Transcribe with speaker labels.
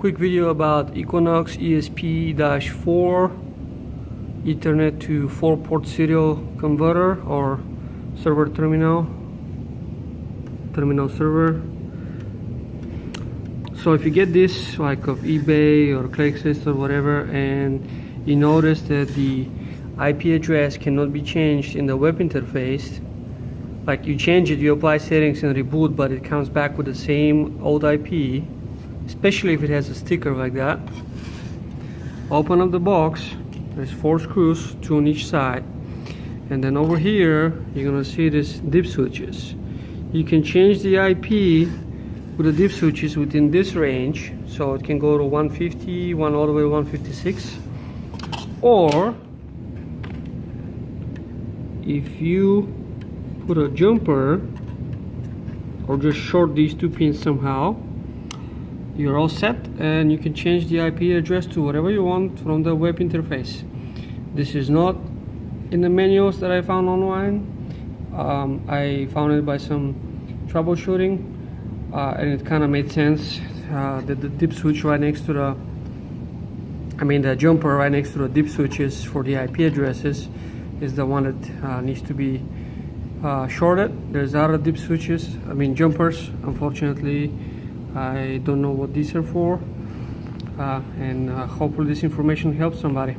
Speaker 1: quick video about Equinox ESP-4 Ethernet to 4-port serial converter or server terminal server. So if you get this like of eBay or Craigslist or whatever, and you notice that the IP address cannot be changed in the web interface, like you change it, you apply settings and reboot, but it comes back with the same old IP, especially if it has a sticker like that. Open up the box. There's 4 screws, 2 on each side, and then over here you're gonna see this dip switches. You can change the IP with the dip switches within this range, so it can go to 150, one all the way to 156, or if you put a jumper or just short these 2 pins somehow, you're all set, and you can change the IP address to whatever you want from the web interface. This is not in the manuals that I found online. I found it by some troubleshooting, and it kind of made sense that the dip switch right next to the jumper right next to the dip switches for the IP addresses is the one that needs to be shorted. There's other dip switches, jumpers. Unfortunately, I don't know what these are for, and hopefully this information helps somebody.